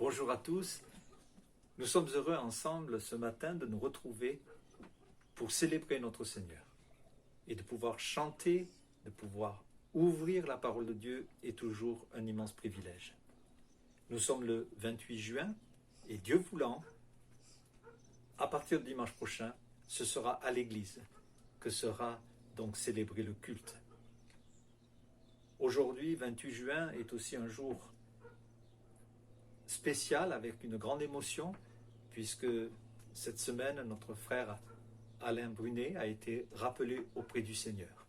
Bonjour à tous. Nous sommes heureux ensemble ce matin de nous retrouver pour célébrer notre Seigneur et de pouvoir chanter, de pouvoir ouvrir la parole de Dieu est toujours un immense privilège. Nous sommes le 28 juin et Dieu voulant, à partir de dimanche prochain, ce sera à l'église que sera donc célébré le culte. Aujourd'hui, 28 juin, est aussi un jour spécial avec une grande émotion puisque cette semaine, notre frère Alain Brunet a été rappelé auprès du Seigneur.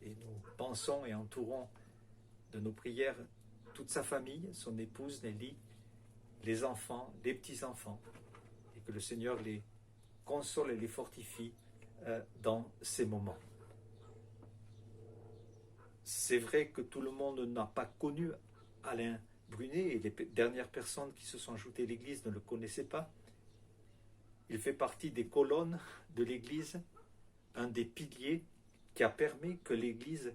Et nous pensons et entourons de nos prières toute sa famille, son épouse Nelly, les enfants, les petits-enfants, et que le Seigneur les console et les fortifie dans ces moments. C'est vrai que tout le monde n'a pas connu Alain Brunet et les dernières personnes qui se sont ajoutées à l'Église ne le connaissaient pas. Il fait partie des colonnes de l'Église, un des piliers qui a permis que l'Église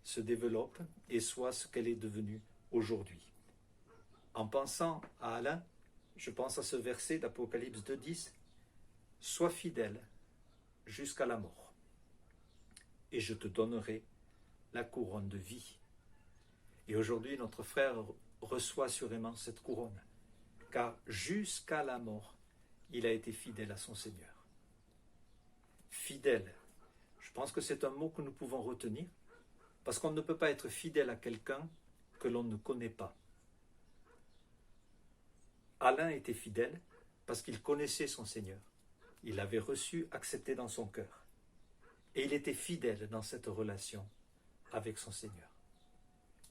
se développe et soit ce qu'elle est devenue aujourd'hui. En pensant à Alain, je pense à ce verset d'Apocalypse 2,10 « Sois fidèle jusqu'à la mort, et je te donnerai la couronne de vie. » Et aujourd'hui, notre frère reçoit assurément cette couronne, car jusqu'à la mort, il a été fidèle à son Seigneur. Fidèle, je pense que c'est un mot que nous pouvons retenir, parce qu'on ne peut pas être fidèle à quelqu'un que l'on ne connaît pas. Alain était fidèle parce qu'il connaissait son Seigneur. Il l'avait reçu, accepté dans son cœur. Et il était fidèle dans cette relation avec son Seigneur.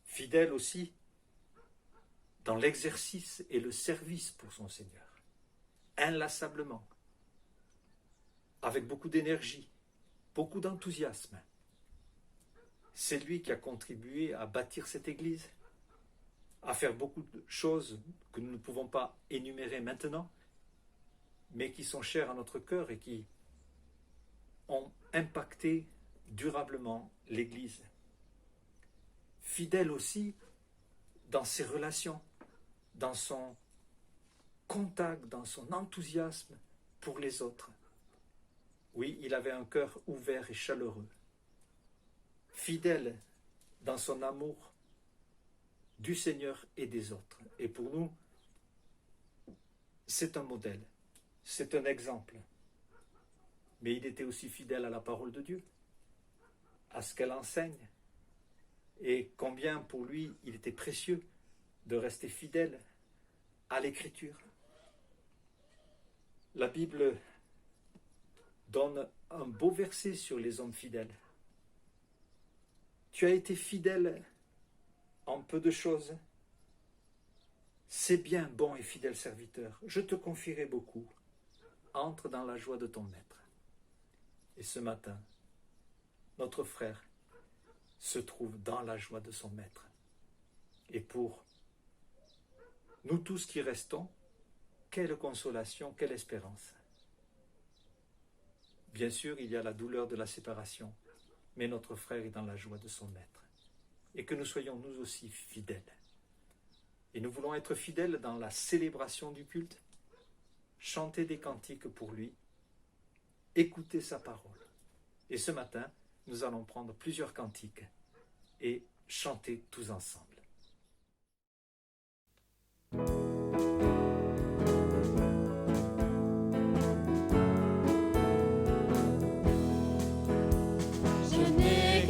Fidèle aussi dans l'exercice et le service pour son Seigneur, inlassablement, avec beaucoup d'énergie, beaucoup d'enthousiasme. C'est lui qui a contribué à bâtir cette Église, à faire beaucoup de choses que nous ne pouvons pas énumérer maintenant, mais qui sont chères à notre cœur et qui ont impacté durablement l'Église. Fidèle aussi dans ses relations, dans son contact, dans son enthousiasme pour les autres. Oui, il avait un cœur ouvert et chaleureux. Fidèle dans son amour du Seigneur et des autres. Et pour nous, c'est un modèle, c'est un exemple. Mais il était aussi fidèle à la parole de Dieu, à ce qu'elle enseigne. Et combien pour lui il était précieux de rester fidèle à l'Écriture. La Bible donne un beau verset sur les hommes fidèles. Tu as été fidèle en peu de choses. C'est bien, bon et fidèle serviteur. Je te confierai beaucoup. Entre dans la joie de ton maître. Et ce matin, notre frère se trouve dans la joie de son maître. Et pour nous tous qui restons, quelle consolation, quelle espérance. Bien sûr, il y a la douleur de la séparation, mais notre frère est dans la joie de son maître. Et que nous soyons nous aussi fidèles. Et nous voulons être fidèles dans la célébration du culte, chanter des cantiques pour lui, écouter sa parole. Et ce matin, nous allons prendre plusieurs cantiques et chanter tous ensemble. Je n'ai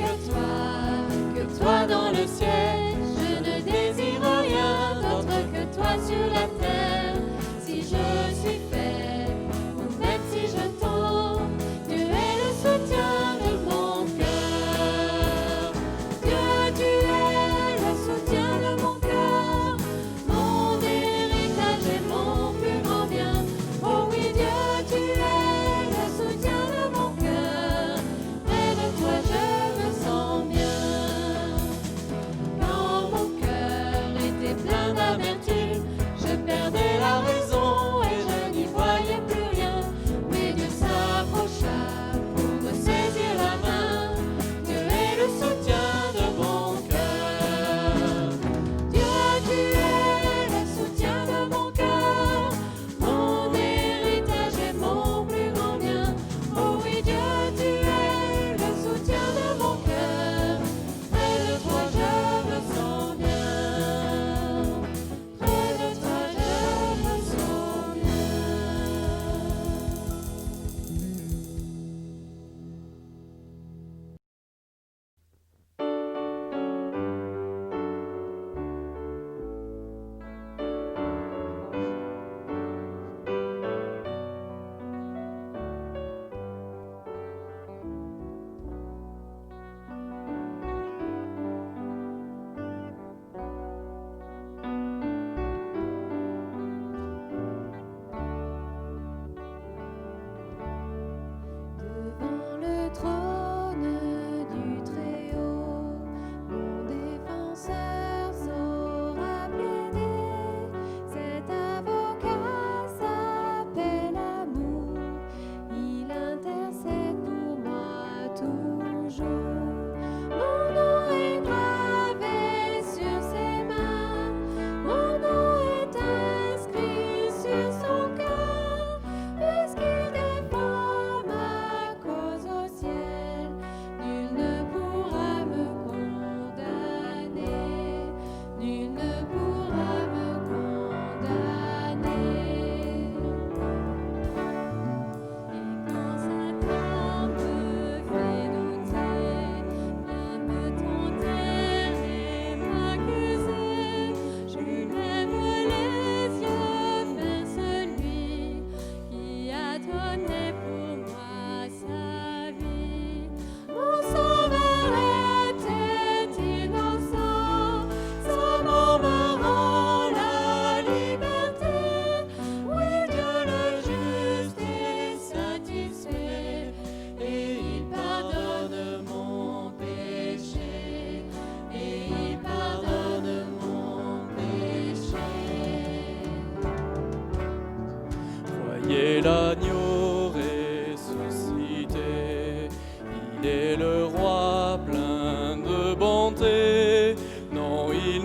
que toi dans le ciel. Je ne désire rien d'autre que toi sur la terre. Si je suis faible, ou même si je tombe, tu es le soutien de mon cœur. Dieu, tu es le soutien de mon cœur, mon héritage et mon plus grand bien. Oh oui, Dieu, tu es le soutien de mon cœur. Près de toi, je me sens bien.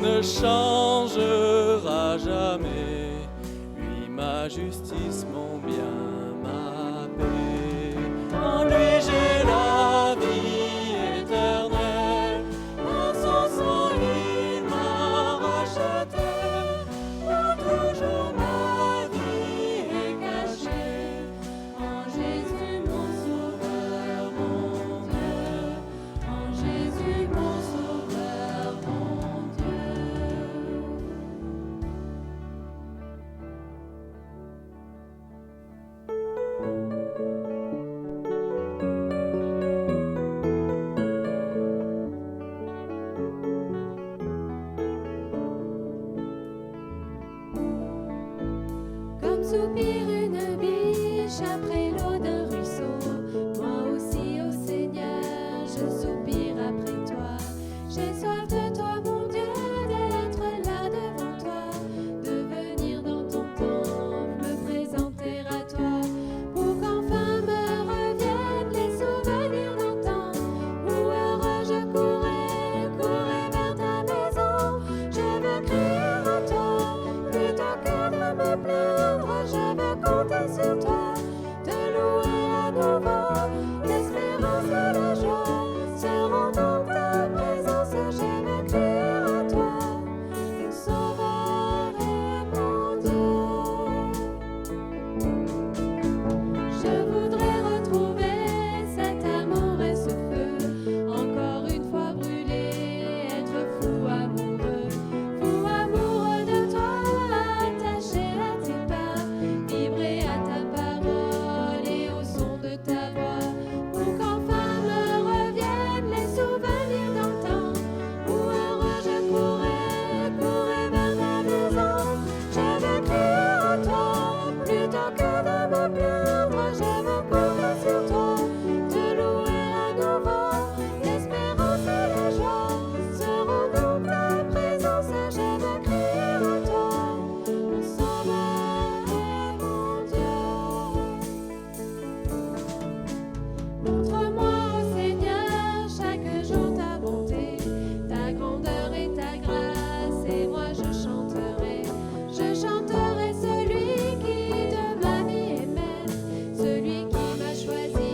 ne changera jamais. Lui, ma justice, mon bien, ma paix. En lui, j'ai la vie éternelle. Par son sang, il m'a racheté. Pour toujours, ma vie est cachée. En Jésus, mon sauveur, mon Dieu. En Jésus, mon sauveur, mon Dieu. Comme soupire une biche après l'eau d'un ruisseau, moi aussi, ô Seigneur, je soupire après toi. J'ai soif de toi, mon Dieu, d'être là devant toi, de venir dans ton temple, me présenter à toi, pour qu'enfin me reviennent les souvenirs d'antan, où heureux je courais vers ta maison. Je veux crier à toi, plutôt que de me plaindre, je veux compter sur toi, te louer à nouveau. L'espérance et la joie seront dans ta présence. Je veux crier à toi, mon sauveur et mon Dieu. Je voudrais retrouver cet amour et ce feu, encore une fois brûlé, être fou amoureux de toi, attaché à tes pas, vibrer à ta parole et au son de ta voix, pour qu'enfin me reviennent les souvenirs d'antan, où heureux je courais vers ta maison. Je veux crier à toi, plutôt que de me plaindre, je veux compter sur toi, te louer à nouveau. L'espérance et la joie seront dans ta présence. Je veux crier à toi, mon sauveur et mon Dieu. Montre-moi, ô Seigneur, chaque jour ta bonté, ta grandeur et ta grâce, et moi je chanterai celui qui de ma vie est maître, celui qui m'a choisi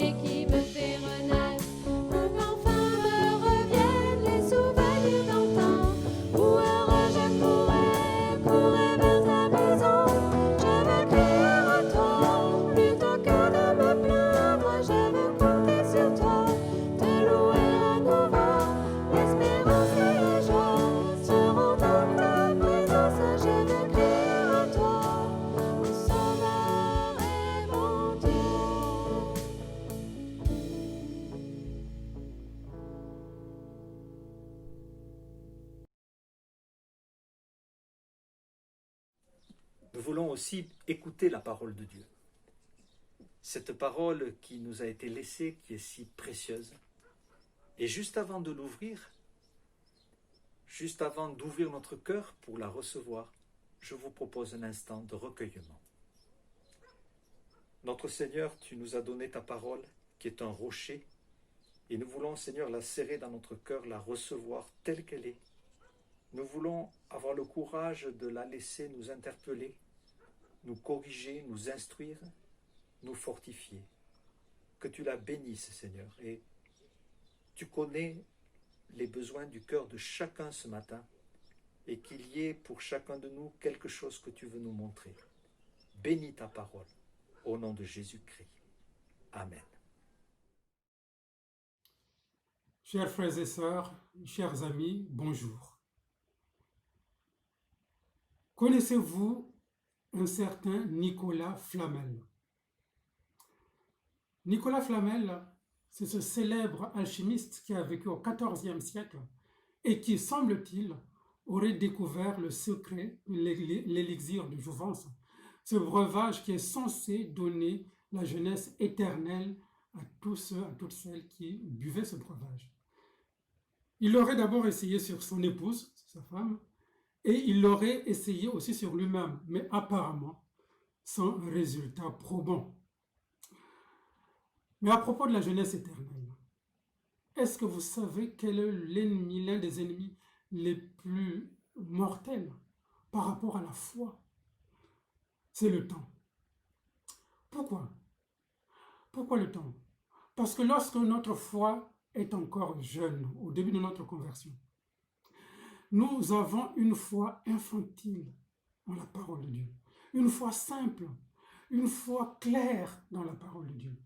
et qui me fait renaître, pour qu'enfin me reviennent les souvenirs d'antan, où heureux je courais vers ta maison. Je veux crier à toi, plutôt que de me plaindre, je veux compter sur toi, te louer à nouveau. L'espérance et la joie seront dans ta présence. Je veux crier à toi, mon sauveur et mon Dieu. Nous voulons aussi écouter la parole de Dieu. Cette parole qui nous a été laissée, qui est si précieuse. Et juste avant de l'ouvrir, juste avant d'ouvrir notre cœur pour la recevoir, je vous propose un instant de recueillement. Notre Seigneur, tu nous as donné ta parole, qui est un rocher, et nous voulons, Seigneur, la serrer dans notre cœur, la recevoir telle qu'elle est. Nous voulons avoir le courage de la laisser nous interpeller, nous corriger, nous instruire, nous fortifier. Que tu la bénisses, Seigneur, et tu connais les besoins du cœur de chacun ce matin, et qu'il y ait pour chacun de nous quelque chose que tu veux nous montrer. Bénis ta parole, au nom de Jésus-Christ. Amen. Chers frères et sœurs, chers amis, bonjour. Connaissez-vous un certain Nicolas Flamel? Nicolas Flamel, c'est ce célèbre alchimiste qui a vécu au XIVe siècle et qui, semble-t-il, aurait découvert le secret de l'élixir de jouvence, ce breuvage qui est censé donner la jeunesse éternelle à tous ceux, à toutes celles qui buvaient ce breuvage. Il l'aurait d'abord essayé sur son épouse, sa femme, et il l'aurait essayé aussi sur lui-même, mais apparemment sans résultat probant. Mais à propos de la jeunesse éternelle, est-ce que vous savez quel est l'un des ennemis les plus mortel par rapport à la foi, c'est le temps. Pourquoi? Pourquoi le temps? Parce que lorsque notre foi est encore jeune, au début de notre conversion, nous avons une foi infantile en la parole de Dieu, une foi simple, une foi claire dans la parole de Dieu.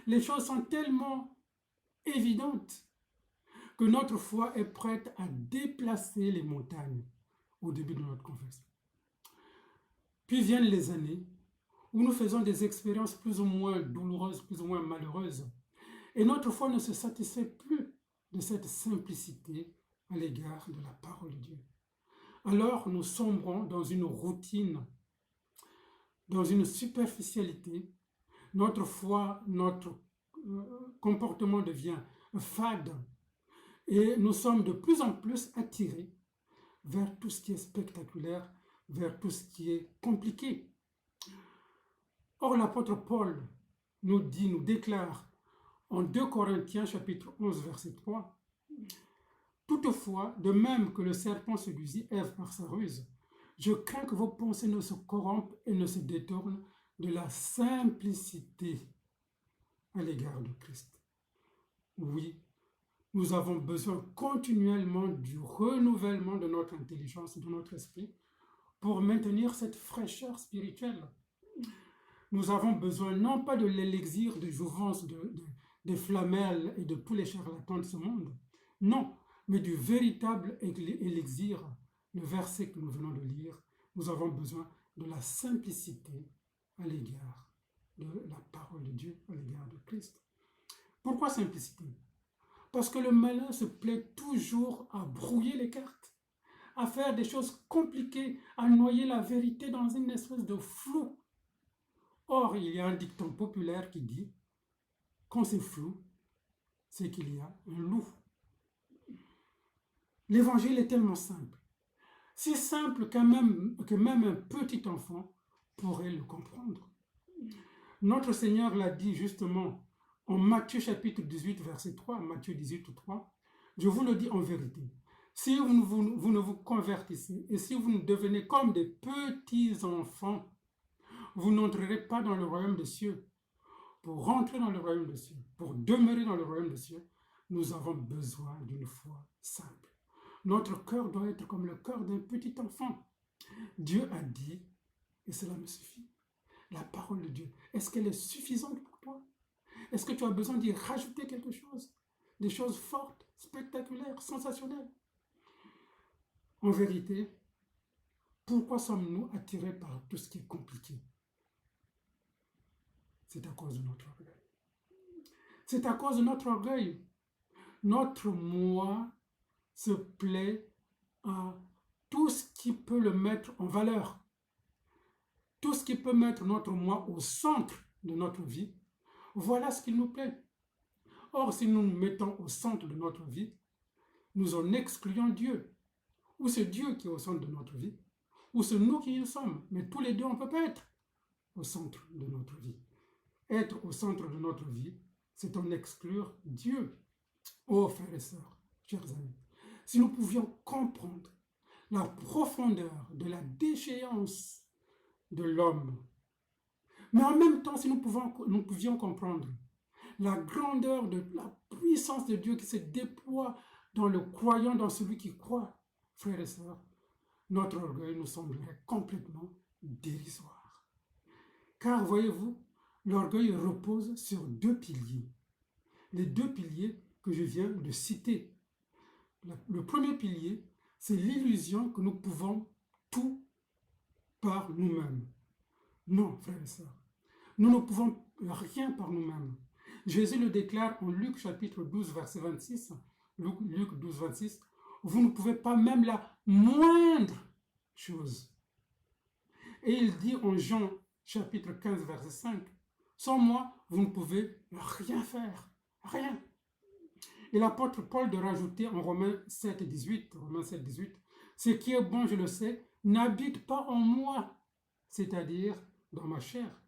Les choses sont tellement évidentes que notre foi est prête à déplacer les montagnes au début de notre conversion. Puis viennent les années où nous faisons des expériences plus ou moins douloureuses, plus ou moins malheureuses, et notre foi ne se satisfait plus de cette simplicité à l'égard de la parole de Dieu. Alors nous sombrons dans une routine, dans une superficialité. Notre foi, notre comportement devient fade et nous sommes de plus en plus attirés vers tout ce qui est spectaculaire, vers tout ce qui est compliqué. Or, l'apôtre Paul nous déclare en 2 Corinthiens chapitre 11 verset 3, « Toutefois, de même que le serpent séduisit Ève par sa ruse, je crains que vos pensées ne se corrompent et ne se détournent de la simplicité à l'égard de Christ. » Oui, nous avons besoin continuellement du renouvellement de notre intelligence, de notre esprit, pour maintenir cette fraîcheur spirituelle. Nous avons besoin non pas de l'élixir de jouvence des flamelles et de tous les charlatans de ce monde, non, mais du véritable élixir, le verset que nous venons de lire. Nous avons besoin de la simplicité à l'égard de la parole de Dieu, à l'égard de Christ. Pourquoi simplicité? Parce que le malin se plaît toujours à brouiller les cartes, à faire des choses compliquées, à noyer la vérité dans une espèce de flou. Or, il y a un dicton populaire qui dit « quand c'est flou, c'est qu'il y a un loup ». L'évangile est tellement simple, si simple que même un petit enfant pourrait le comprendre. Notre Seigneur l'a dit justement en Matthieu chapitre 18, verset 3, Matthieu 18, 3, « Je vous le dis en vérité, si vous ne vous convertissez et si vous ne devenez comme des petits enfants, vous n'entrerez pas dans le royaume des cieux. Pour rentrer dans le royaume des cieux, pour demeurer dans le royaume des cieux, nous avons besoin d'une foi simple. Notre cœur doit être comme le cœur d'un petit enfant. Dieu a dit, et cela me suffit, la parole de Dieu, est-ce qu'elle est suffisante pour toi? Est-ce que tu as besoin d'y rajouter quelque chose? Des choses fortes, spectaculaires, sensationnelles? En vérité, pourquoi sommes-nous attirés par tout ce qui est compliqué? C'est à cause de notre orgueil. C'est à cause de notre orgueil. Notre moi se plaît à tout ce qui peut le mettre en valeur. Tout ce qui peut mettre notre moi au centre de notre vie. Voilà ce qui nous plaît. Or, si nous nous mettons au centre de notre vie, nous en excluons Dieu. Ou c'est Dieu qui est au centre de notre vie, ou c'est nous qui y sommes. Mais tous les deux, on ne peut pas être au centre de notre vie. Être au centre de notre vie, c'est en exclure Dieu. Oh, frères et sœurs, chers amis, si nous pouvions comprendre la profondeur de la déchéance de l'homme, mais en même temps, si nous pouvions comprendre la grandeur de la puissance de Dieu qui se déploie dans le croyant, dans celui qui croit, frères et sœurs, notre orgueil nous semblerait complètement dérisoire. Car, voyez-vous, l'orgueil repose sur 2 piliers. Les 2 piliers que je viens de citer. Le premier pilier, c'est l'illusion que nous pouvons tout par nous-mêmes. Non, frères et sœurs, nous ne pouvons rien par nous-mêmes. Jésus le déclare en Luc chapitre 12, verset 26. Luc 12, 26. Vous ne pouvez pas même la moindre chose. Et il dit en Jean chapitre 15, verset 5, sans moi, vous ne pouvez rien faire, rien. Et l'apôtre Paul de rajouter en Romains 7, 18, ce qui est bon, je le sais, n'habite pas en moi, c'est-à-dire dans ma chair.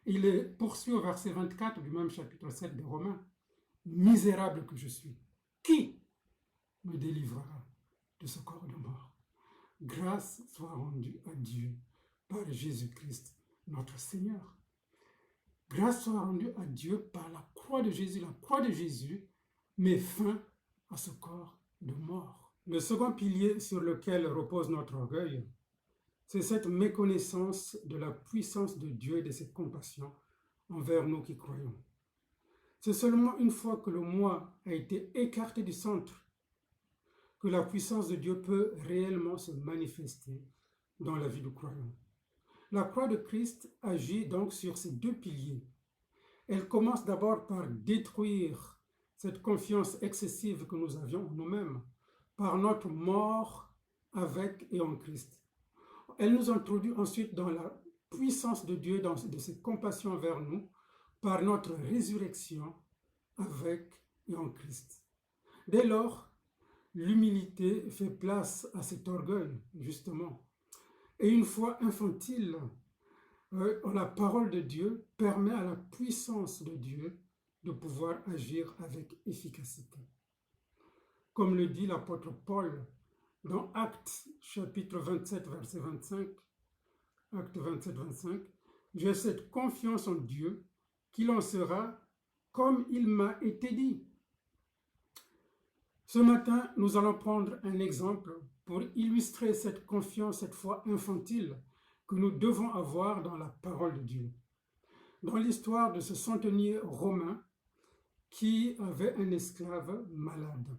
Il poursuit au verset 24 du même chapitre 7 de Romains, misérable que je suis, qui me délivrera de ce corps de mort. Grâce soit rendue à Dieu par Jésus-Christ, notre Seigneur. Grâce soit rendue à Dieu par la croix de Jésus. La croix de Jésus met fin à ce corps de mort. Le second pilier sur lequel repose notre orgueil, c'est cette méconnaissance de la puissance de Dieu et de ses compassions envers nous qui croyons. C'est seulement une fois que le moi a été écarté du centre que la puissance de Dieu peut réellement se manifester dans la vie du croyant. La croix de Christ agit donc sur ces deux piliers. Elle commence d'abord par détruire cette confiance excessive que nous avions en nous-mêmes, par notre mort avec et en Christ. Elle nous introduit ensuite dans la puissance de Dieu, de ses compassions envers nous, par notre résurrection avec et en Christ. Dès lors, l'humilité fait place à cet orgueil, justement. Et une foi infantile, la parole de Dieu permet à la puissance de Dieu de pouvoir agir avec efficacité. Comme le dit l'apôtre Paul dans Actes chapitre 27, verset 25, Actes 27, 25, « J'ai cette confiance en Dieu qu'il en sera comme il m'a été dit. » Ce matin, nous allons prendre un exemple pour illustrer cette confiance, cette foi infantile que nous devons avoir dans la parole de Dieu. Dans l'histoire de ce centenier romain qui avait un esclave malade.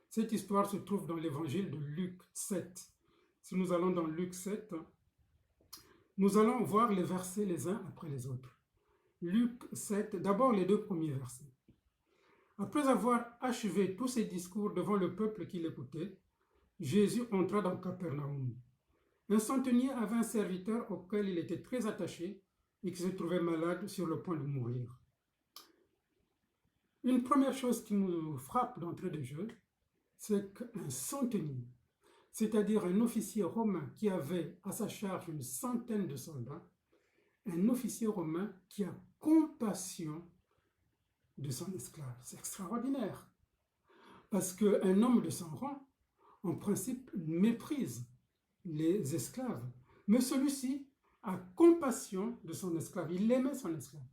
Cette histoire se trouve dans l'évangile de Luc 7. Si nous allons dans Luc 7, nous allons voir les versets les uns après les autres. Luc 7, d'abord les deux premiers versets. Après avoir achevé tous ses discours devant le peuple qui l'écoutait, Jésus entra dans Capernaum. Un centenier avait un serviteur auquel il était très attaché et qui se trouvait malade sur le point de mourir. Une première chose qui nous frappe d'entrée de jeu, c'est qu'un centenier, c'est-à-dire un officier romain qui avait à sa charge une centaine de soldats, un officier romain qui a compassion de son esclave. C'est extraordinaire. Parce qu'un homme de son rang, en principe, méprise les esclaves. Mais celui-ci a compassion de son esclave. Il aimait son esclave.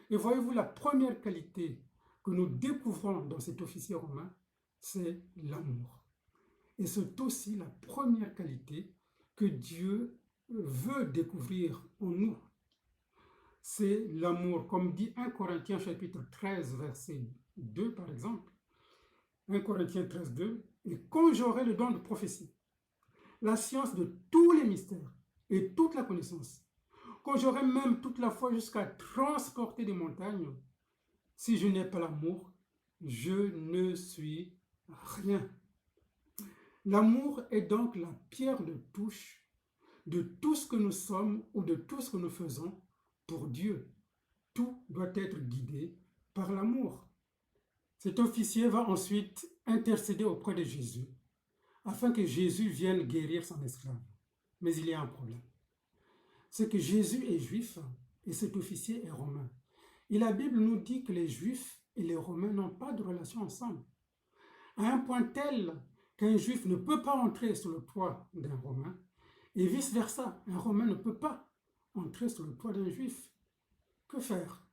Et voyez-vous, la première qualité que nous découvrons dans cet officier romain, c'est l'amour. Et c'est aussi la première qualité que Dieu veut découvrir en nous. C'est l'amour, comme dit 1 Corinthiens chapitre 13, verset 2 par exemple. 1 Corinthiens 13, 2. « Et quand j'aurai le don de prophétie, la science de tous les mystères et toute la connaissance, quand j'aurai même toute la foi jusqu'à transporter des montagnes, si je n'ai pas l'amour, je ne suis rien. » L'amour est donc la pierre de touche de tout ce que nous sommes ou de tout ce que nous faisons pour Dieu. Tout doit être guidé par l'amour. Cet officier va ensuite intercéder auprès de Jésus afin que Jésus vienne guérir son esclave. Mais il y a un problème. C'est que Jésus est juif et cet officier est romain. Et la Bible nous dit que les juifs et les romains n'ont pas de relation ensemble. À un point tel qu'un juif ne peut pas entrer sur le toit d'un romain et vice-versa. Un romain ne peut pas entrer sur le toit d'un juif. Que faire?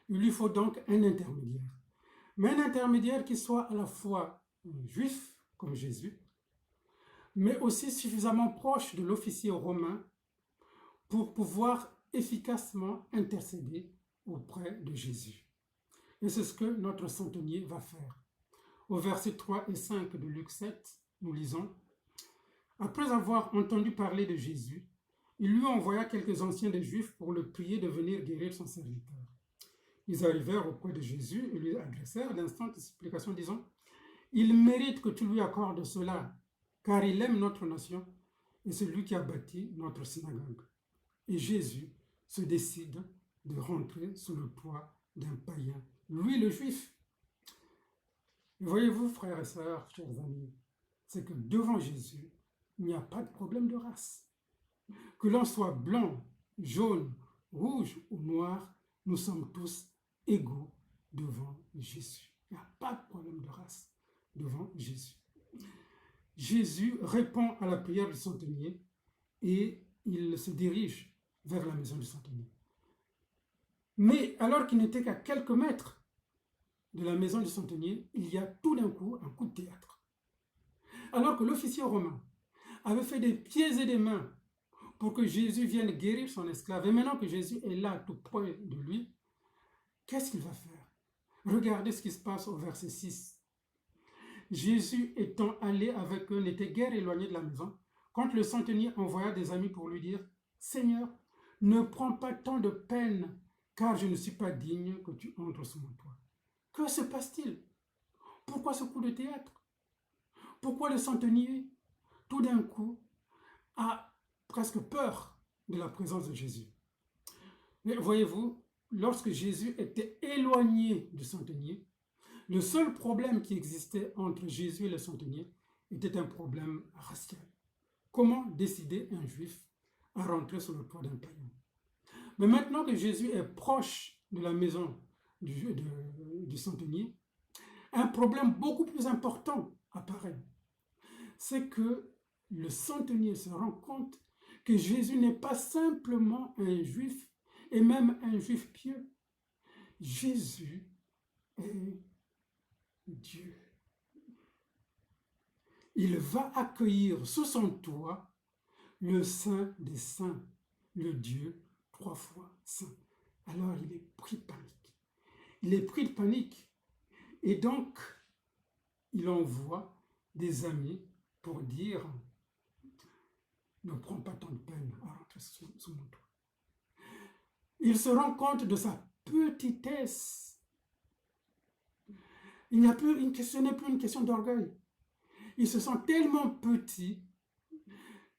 Il lui faut donc un intermédiaire. Mais un intermédiaire qui soit à la fois juif, comme Jésus, mais aussi suffisamment proche de l'officier romain pour pouvoir efficacement intercéder auprès de Jésus. Et c'est ce que notre centenier va faire. Au verset 3 et 5 de Luc 7, nous lisons « Après avoir entendu parler de Jésus, il lui envoya quelques anciens des Juifs pour le prier de venir guérir son serviteur. Ils arrivèrent auprès de Jésus et lui adressèrent l'instante supplication disant « Il mérite que tu lui accordes cela, car il aime notre nation et c'est lui qui a bâti notre synagogue. » Et Jésus se décide de rentrer sous le toit d'un païen, lui le juif. Et voyez-vous, frères et sœurs, chers amis, c'est que devant Jésus, il n'y a pas de problème de race. Que l'on soit blanc, jaune, rouge ou noir, nous sommes tous égaux devant Jésus. Il n'y a pas de problème de race devant Jésus. Jésus répond à la prière du centenier et il se dirige vers la maison du centenier. Mais alors qu'il n'était qu'à quelques mètres de la maison du centenier, il y a tout d'un coup un coup de théâtre. Alors que l'officier romain avait fait des pieds et des mains pour que Jésus vienne guérir son esclave, et maintenant que Jésus est là tout près de lui, qu'est-ce qu'il va faire? Regardez ce qui se passe au verset 6. Jésus étant allé avec eux n'était guère éloigné de la maison, quand le centenier envoya des amis pour lui dire « Seigneur, ne prends pas tant de peine, car je ne suis pas digne que tu entres sous mon toit. » Que se passe-t-il? Pourquoi ce coup de théâtre? Pourquoi le centenier, tout d'un coup, a presque peur de la présence de Jésus? Mais voyez-vous, lorsque Jésus était éloigné du centenier, le seul problème qui existait entre Jésus et le centenier était un problème racial. Comment décider un juif à rentrer sur le toit d'un païen? Mais maintenant que Jésus est proche de la maison du centenier, un problème beaucoup plus important apparaît. C'est que le centenier se rend compte que Jésus n'est pas simplement un juif, et même un juif pieux. Jésus est Dieu. Il va accueillir sous son toit le Saint des Saints, le Dieu 3 fois saint. Alors il est pris de panique. Il est pris de panique. Et donc, il envoie des amis pour dire « Ne prends pas tant de peine à rentrer sous mon toit. » Il se rend compte de sa petitesse. Ce n'est plus une question d'orgueil. Il se sent tellement petit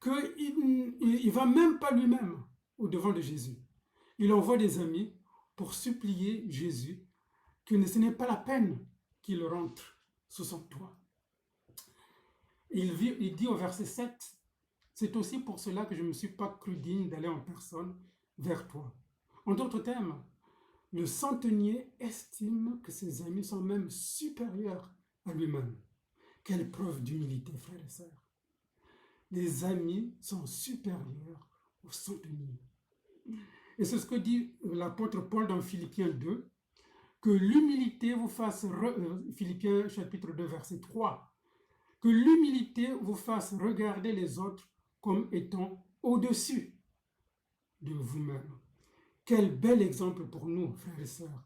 qu'il ne va même pas lui-même au devant de Jésus. Il envoie des amis pour supplier Jésus que ce n'est pas la peine qu'il rentre sous son toit. Il dit au verset 7, « C'est aussi pour cela que je ne me suis pas cru digne d'aller en personne vers toi. » En d'autres termes, le centenier estime que ses amis sont même supérieurs à lui-même. Quelle preuve d'humilité, frères et sœurs. Les amis sont supérieurs au centenier. Et c'est ce que dit l'apôtre Paul dans Philippiens 2, que l'humilité vous fasse, Philippiens chapitre 2, verset 3, que l'humilité vous fasse regarder les autres comme étant au-dessus de vous-même. Quel bel exemple pour nous, frères et sœurs.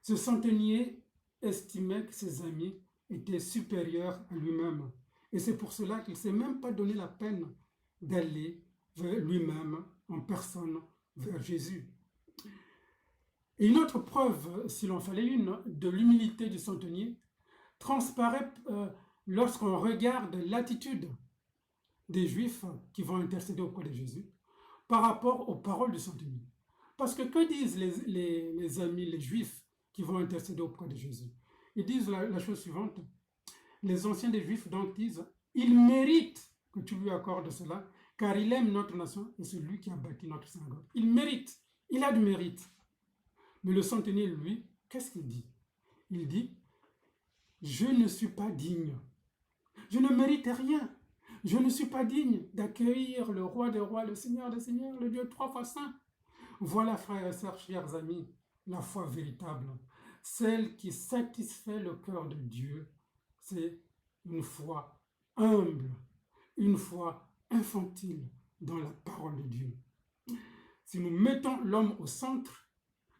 Ce centenier estimait que ses amis étaient supérieurs à lui-même. Et c'est pour cela qu'il ne s'est même pas donné la peine d'aller lui-même en personne vers Jésus. Et une autre preuve, s'il en fallait une, de l'humilité du centenier, transparaît lorsqu'on regarde l'attitude des Juifs qui vont intercéder auprès de Jésus par rapport aux paroles du centenier. Parce que disent les amis, les Juifs qui vont intercéder auprès de Jésus? Ils disent la chose suivante. Les anciens des Juifs donc disent « Il mérite que tu lui accordes cela, car il aime notre nation et c'est lui qui a bâti notre synagogue. Il mérite, il a du mérite. » Mais le centenier, lui, qu'est-ce qu'il dit? Il dit « Je ne suis pas digne. Je ne mérite rien. Je ne suis pas digne d'accueillir le roi des rois, le Seigneur des seigneurs, le Dieu 3 fois saint. » Voilà, frères et sœurs, chers amis, la foi véritable, celle qui satisfait le cœur de Dieu. C'est une foi humble, une foi infantile dans la parole de Dieu. Si nous mettons l'homme au centre,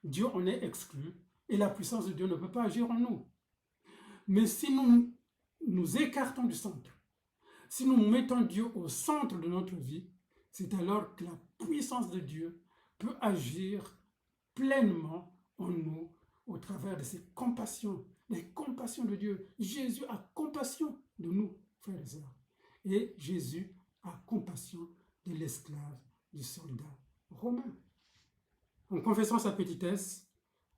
Dieu en est exclu et la puissance de Dieu ne peut pas agir en nous. Mais si nous nous écartons du centre, si nous mettons Dieu au centre de notre vie, c'est alors que la puissance de Dieu peut agir pleinement en nous au travers de ses compassions, les compassions de Dieu. Jésus a compassion de nous, frères et sœurs. Et Jésus a compassion de l'esclave, du soldat romain. En confessant sa petitesse,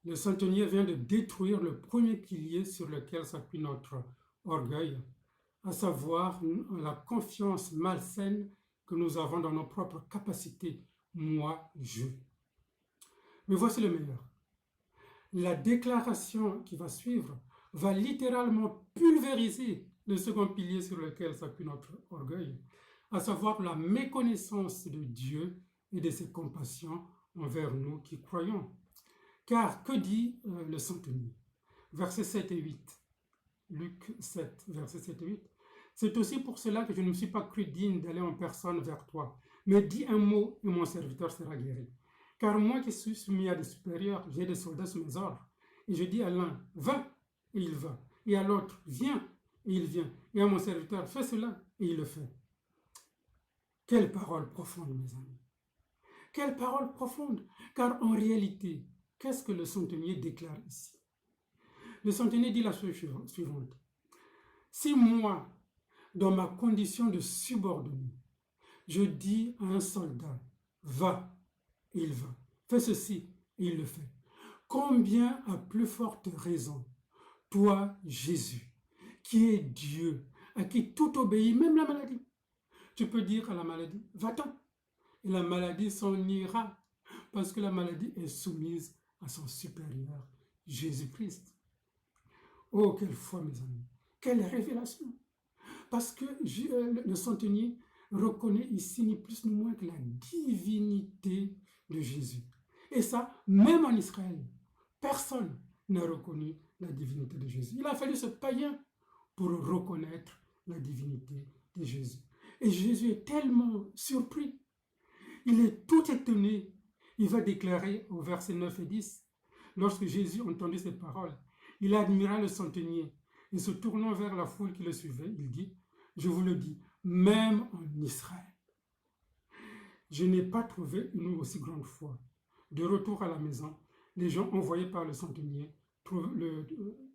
le centenier vient de détruire le premier pilier sur lequel s'appuie notre orgueil, à savoir la confiance malsaine que nous avons dans nos propres capacités. Moi, je. Mais voici le meilleur. La déclaration qui va suivre va littéralement pulvériser le second pilier sur lequel s'appuie notre orgueil, à savoir la méconnaissance de Dieu et de ses compassions envers nous qui croyons. Car que dit le centenier? Versets 7 et 8. Luc 7, versets 7 et 8. C'est aussi pour cela que je ne me suis pas cru digne d'aller en personne vers toi, mais dis un mot et mon serviteur sera guéri. Car moi qui suis soumis à des supérieurs, j'ai des soldats sous mes ordres. Et je dis à l'un, va, et il va. Et à l'autre, viens, et il vient. Et à mon serviteur, fais cela, et il le fait. Quelle parole profonde, mes amis. Quelle parole profonde. Car en réalité, qu'est-ce que le centenier déclare ici? Le centenier dit la chose suivante. Si moi, dans ma condition de subordonné, je dis à un soldat, va, et il va. Fais ceci, et il le fait. Combien à plus forte raison, toi, Jésus, qui es Dieu, à qui tout obéit, même la maladie. Tu peux dire à la maladie, va-t'en. Et la maladie s'en ira, parce que la maladie est soumise à son supérieur, Jésus-Christ. Oh, quelle foi, mes amis. Quelle révélation. Parce que le centenier reconnaît ici ni plus ni moins que la divinité de Jésus. Et ça, même en Israël, personne n'a reconnu la divinité de Jésus. Il a fallu ce païen pour reconnaître la divinité de Jésus. Et Jésus est tellement surpris. Il est tout étonné. Il va déclarer au verset 9 et 10, lorsque Jésus entendit ces paroles, il admira le centenier et se tournant vers la foule qui le suivait, il dit, je vous le dis, même en Israël, je n'ai pas trouvé une aussi grande foi. De retour à la maison, les gens envoyés par le centenier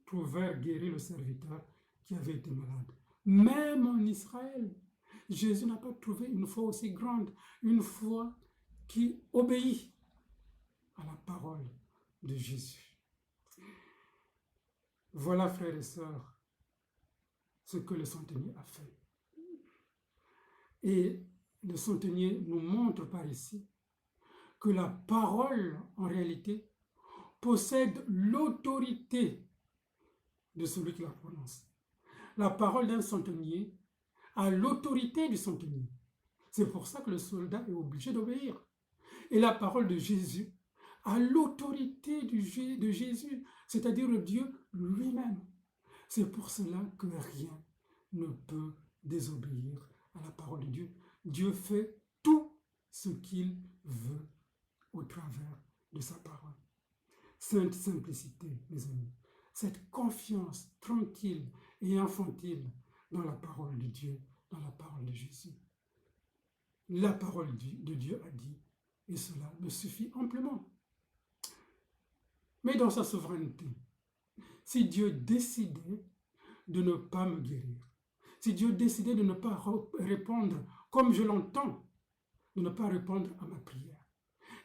trouvèrent guéri le serviteur qui avait été malade. Même en Israël, Jésus n'a pas trouvé une foi aussi grande, une foi qui obéit à la parole de Jésus. Voilà, frères et sœurs, ce que le centenier a fait. Et le centenier nous montre par ici que la parole, en réalité, possède l'autorité de celui qui la prononce. La parole d'un centenier a l'autorité du centenier. C'est pour ça que le soldat est obligé d'obéir. Et la parole de Jésus a l'autorité de Jésus, c'est-à-dire de Dieu lui-même. C'est pour cela que rien ne peut désobéir à la parole de Dieu. Dieu fait tout ce qu'il veut au travers de sa parole. Sainte simplicité, mes amis, cette confiance tranquille et infantile dans la parole de Dieu, dans la parole de Jésus. La parole de Dieu a dit, et cela me suffit amplement. Mais dans sa souveraineté, si Dieu décidait de ne pas me guérir, si Dieu décidait de ne pas répondre comme je l'entends, de ne pas répondre à ma prière,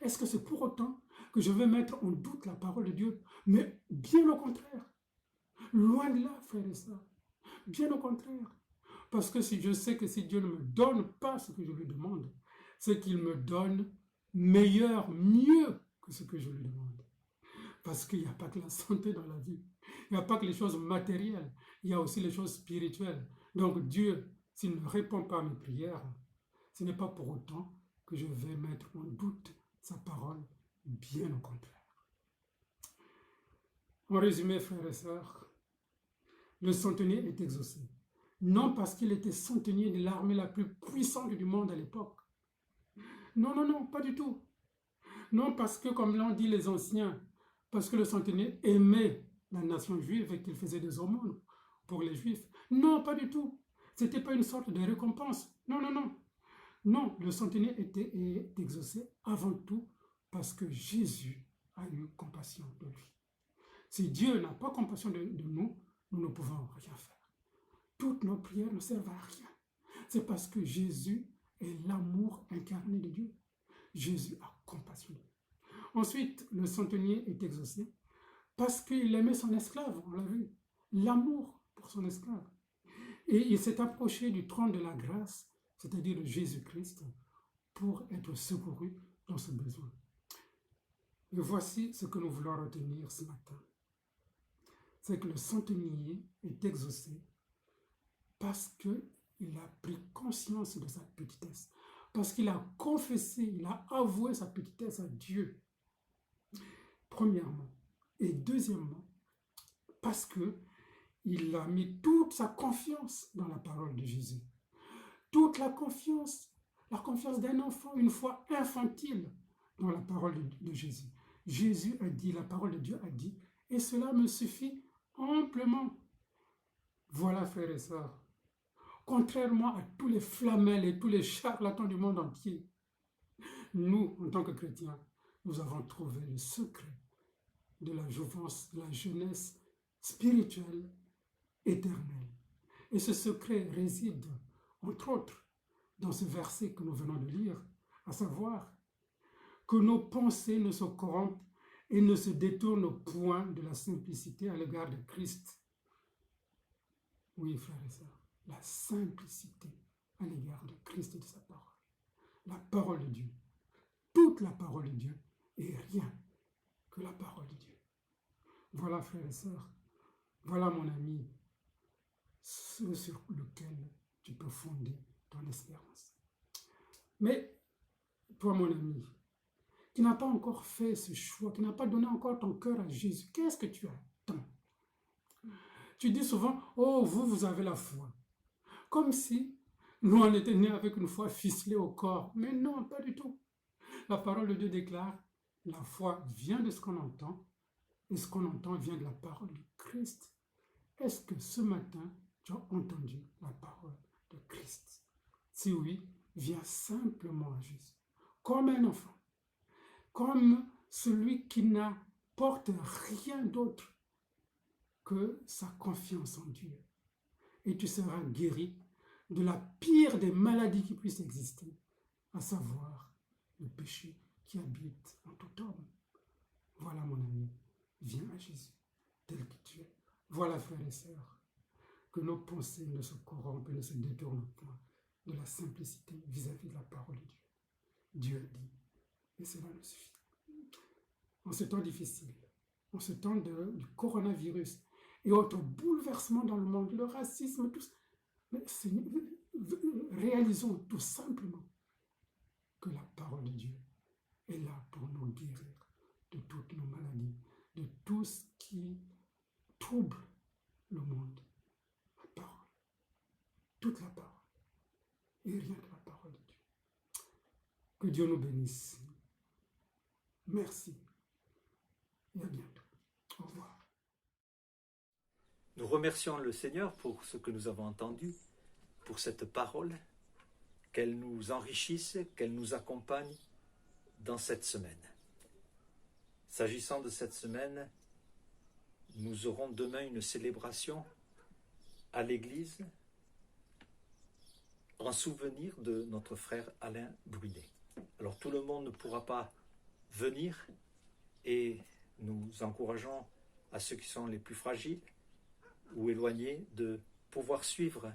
est-ce que c'est pour autant que je vais mettre en doute la parole de Dieu? Mais bien au contraire. Loin de là, frères et sœurs. Bien au contraire. Parce que si je sais que si Dieu ne me donne pas ce que je lui demande, c'est qu'il me donne meilleur, mieux que ce que je lui demande. Parce qu'il n'y a pas que la santé dans la vie. Il n'y a pas que les choses matérielles. Il y a aussi les choses spirituelles. Donc Dieu, s'il ne répond pas à mes prières, ce n'est pas pour autant que je vais mettre en doute sa parole, bien au contraire. En résumé, frères et sœurs, le centenier est exaucé. Non parce qu'il était centenier de l'armée la plus puissante du monde à l'époque. Non, non, non, pas du tout. Non parce que, comme l'ont dit les anciens, parce que le centenier aimait la nation juive et qu'il faisait des aumônes pour les juifs. Non, pas du tout. Ce n'était pas une sorte de récompense. Non, non, non. Non, le centenier était exaucé avant tout parce que Jésus a eu compassion de lui. Si Dieu n'a pas compassion de nous, nous ne pouvons rien faire. Toutes nos prières ne servent à rien. C'est parce que Jésus est l'amour incarné de Dieu. Jésus a compassion de nous. Ensuite, le centenier est exaucé parce qu'il aimait son esclave, on l'a vu. L'amour pour son esclave. Et il s'est approché du trône de la grâce, c'est-à-dire de Jésus-Christ, pour être secouru dans ce besoin. Et voici ce que nous voulons retenir ce matin. C'est que le centenier est exaucé parce qu'il a pris conscience de sa petitesse, parce qu'il a confessé, il a avoué sa petitesse à Dieu, premièrement. Et deuxièmement, parce qu'il a mis toute sa confiance dans la parole de Jésus. Toute la confiance d'un enfant, une foi infantile dans la parole de Jésus. Jésus a dit, la parole de Dieu a dit, et cela me suffit amplement. Voilà, frères et sœurs, contrairement à tous les flamels et tous les charlatans du monde entier, nous, en tant que chrétiens, nous avons trouvé le secret de la jouvence, de la jeunesse spirituelle éternelle. Et ce secret réside, entre autres, dans ce verset que nous venons de lire, à savoir que nos pensées ne se corrompent et ne se détournent point de la simplicité à l'égard de Christ. Oui, frères et sœurs, la simplicité à l'égard de Christ et de sa parole. La parole de Dieu, toute la parole de Dieu et rien que la parole de Dieu. Voilà, frères et sœurs, voilà, mon ami, ce sur lequel tu peux fonder ton espérance. Mais toi, mon ami, qui n'as pas encore fait ce choix, qui n'as pas donné encore ton cœur à Jésus, qu'est-ce que tu attends? Tu dis souvent, oh, vous avez la foi. Comme si nous, on était nés avec une foi ficelée au corps. Mais non, pas du tout. La parole de Dieu déclare, la foi vient de ce qu'on entend, et ce qu'on entend vient de la parole de Christ. Est-ce que ce matin, tu as entendu la parole de Christ? Si oui, viens simplement à Jésus, comme un enfant, comme celui qui n'apporte rien d'autre que sa confiance en Dieu. Et tu seras guéri de la pire des maladies qui puissent exister, à savoir le péché qui habite en tout homme. Voilà, mon ami, viens à Jésus, tel que tu es. Voilà, frères et sœurs, que nos pensées ne se corrompent et ne se détournent point de la simplicité vis-à-vis de la parole de Dieu. Dieu a dit, et cela nous suffit. En ce temps difficile, en ce temps du coronavirus et autres bouleversements dans le monde, le racisme, tout ça, mais réalisons tout simplement que la parole de Dieu est là pour nous guérir de toutes nos maladies, de tout ce qui trouble le monde. La parole, toute la parole, et rien que la parole de Dieu. Que Dieu nous bénisse. Merci et à bientôt. Au revoir. Nous remercions le Seigneur pour ce que nous avons entendu, pour cette parole, qu'elle nous enrichisse, qu'elle nous accompagne dans cette semaine. S'agissant de cette semaine, nous aurons demain une célébration à l'église en souvenir de notre frère Alain Brunet. Alors tout le monde ne pourra pas venir et nous encourageons à ceux qui sont les plus fragiles ou éloignés de pouvoir suivre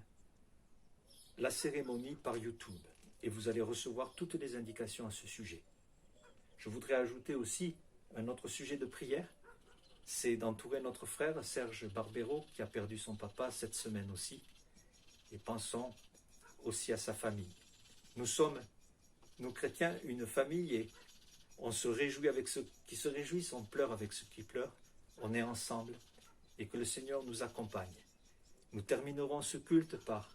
la cérémonie par YouTube et vous allez recevoir toutes les indications à ce sujet. Je voudrais ajouter aussi un autre sujet de prière, c'est d'entourer notre frère Serge Barbero qui a perdu son papa cette semaine aussi et pensons aussi à sa famille. Nous sommes, nous chrétiens, une famille et on se réjouit avec ceux qui se réjouissent, on pleure avec ceux qui pleurent, on est ensemble et que le Seigneur nous accompagne. Nous terminerons ce culte par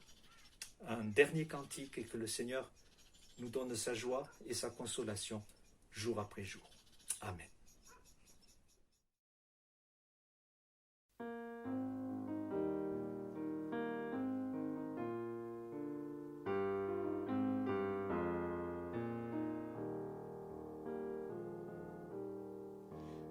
un dernier cantique et que le Seigneur nous donne sa joie et sa consolation jour après jour. Amen.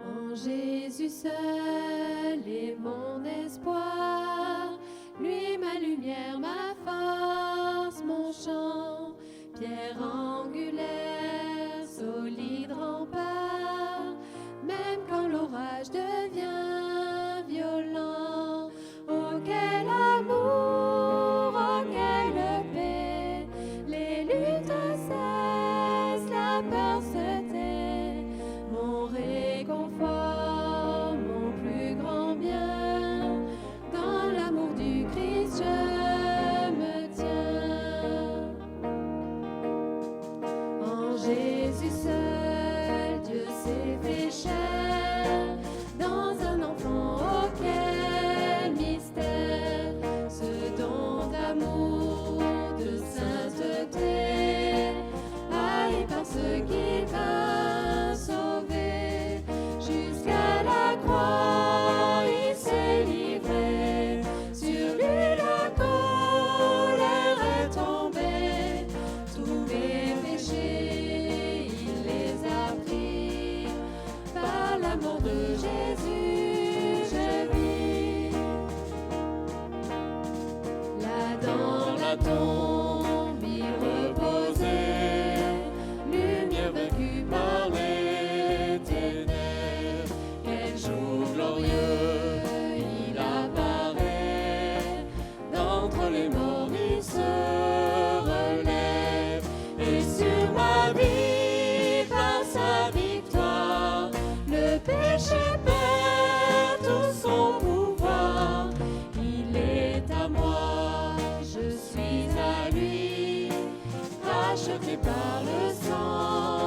En Jésus seul est mon espoir, lui ma lumière, ma force, mon chant, pierre angulaire, solide rempart, même quand l'orage devient violent. Oh quel amour, oh quelle paix, les luttes cessent, la peur se tait, mon réconfort, mon plus grand bien, dans l'amour du Christ je Jésus seul, Dieu s'est fait chair dans un enfant. Oh quel mystère, ce don d'amour, de sainteté, haï par ceux qu'il vint sauver. Jusqu'à la croix, il s'est livré. Sur lui la colère est tombée. Tous mes péchés, il les a pris. Par la mort de Jésus, je vis. Là dans la tombe, il reposait, lumière vaincue par les ténèbres. Quel jour glorieux, il apparaît, d'entre les morts il se relève. Et sur ma vie, par sa victoire, le péché perd tout son pouvoir. Il est à moi, je suis à lui, racheté par le sang